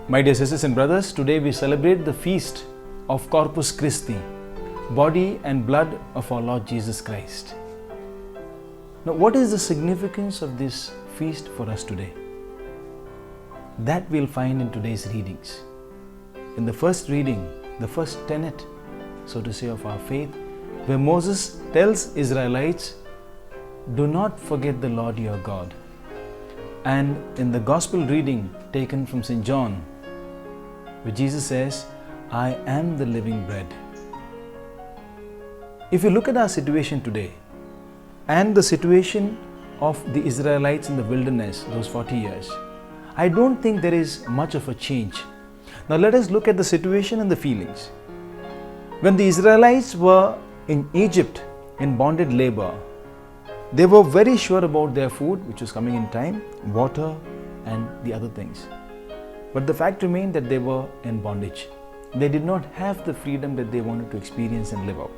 My dear sisters and brothers, today we celebrate the feast of Corpus Christi, body and blood of our Lord Jesus Christ. Now, what is the significance of this feast for us today? That we'll find in today's readings. In the first reading, the first tenet, so to say, of our faith, where Moses tells Israelites, do not forget the Lord your God. And in the gospel reading taken from St. John, where Jesus says, I am the living bread. If you look at our situation today and the situation of the Israelites in the wilderness, those 40 years, I don't think there is much of a change. Now let us look at the situation and the feelings. When the Israelites were in Egypt in bonded labor, they were very sure about their food, which was coming in time, water and the other things. But the fact remained that they were in bondage. They did not have the freedom that they wanted to experience and live out.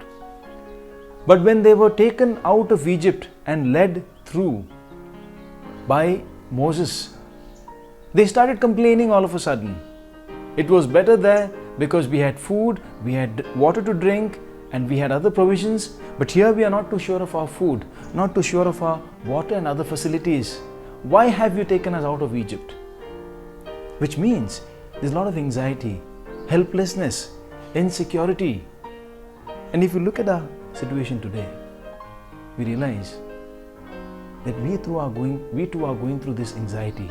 But when they were taken out of Egypt and led through by Moses, they started complaining all of a sudden. It was better there because we had food, we had water to drink, and we had other provisions. But here we are not too sure of our food, not too sure of our water and other facilities. Why have you taken us out of Egypt? Which means there's a lot of anxiety, helplessness, insecurity. And if you look at our situation today, we realize that we too are going through this anxiety,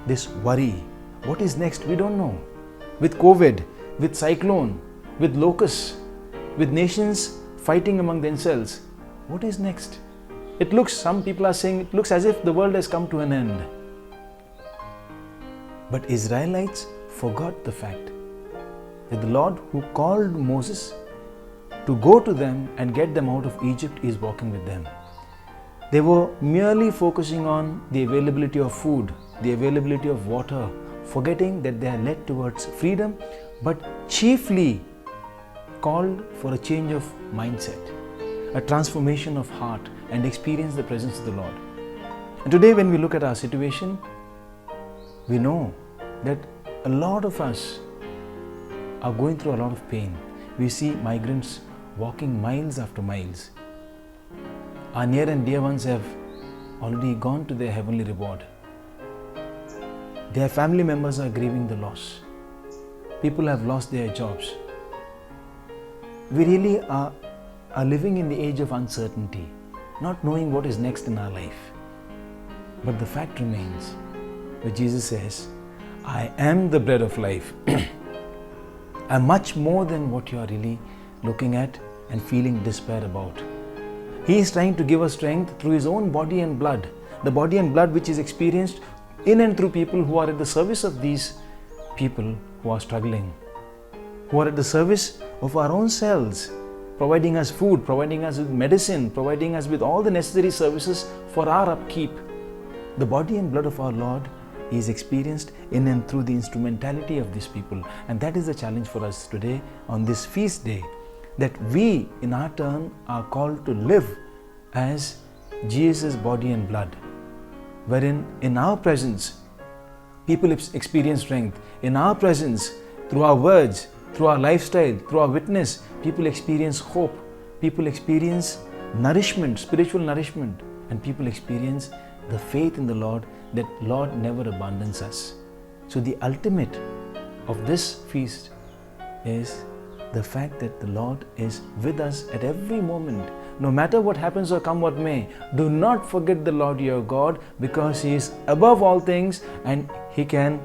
this worry. What is next? We don't know. With COVID, with cyclone, with locusts, with nations fighting among themselves, what is next? Some people are saying, it looks as if the world has come to an end. But Israelites forgot the fact that the Lord who called Moses to go to them and get them out of Egypt is walking with them. They were merely focusing on the availability of food, the availability of water, forgetting that they are led towards freedom, but chiefly called for a change of mindset, a transformation of heart, and experience the presence of the Lord. And today when we look at our situation, we know that a lot of us are going through a lot of pain. We see migrants walking miles after miles. Our near and dear ones have already gone to their heavenly reward. Their family members are grieving the loss. People have lost their jobs. We really are living in the age of uncertainty, not knowing what is next in our life. But the fact remains, where Jesus says, I am the bread of life. I'm much more than what you are really looking at and feeling despair about. He is trying to give us strength through His own body and blood, the body and blood which is experienced in and through people who are at the service of these people who are struggling, who are at the service of our own selves, providing us food, providing us with medicine, providing us with all the necessary services for our upkeep. The body and blood of our Lord is experienced in and through the instrumentality of these people. And that is the challenge for us today on this feast day, that we in our turn are called to live as Jesus' body and blood, wherein in our presence people experience strength. In our presence, through our words, through our lifestyle, through our witness, people experience hope, people experience nourishment, spiritual nourishment, and people experience the faith in the Lord that Lord never abandons us. So the ultimate of this feast is the fact that the Lord is with us at every moment. No matter what happens or come what may, do not forget the Lord your God, because He is above all things and He can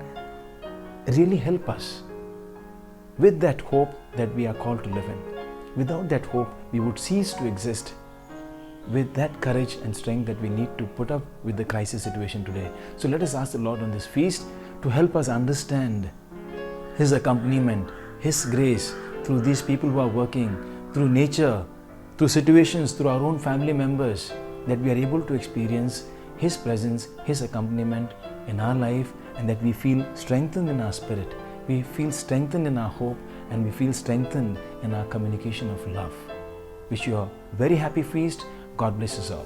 really help us with that hope that we are called to live in. Without that hope, we would cease to exist with that courage and strength that we need to put up with the crisis situation today. So let us ask the Lord on this feast to help us understand His accompaniment, His grace through these people who are working, through nature, through situations, through our own family members, that we are able to experience His presence, His accompaniment in our life, and that we feel strengthened in our spirit, we feel strengthened in our hope, and we feel strengthened in our communication of love. Wish you a very happy feast. God bless us all.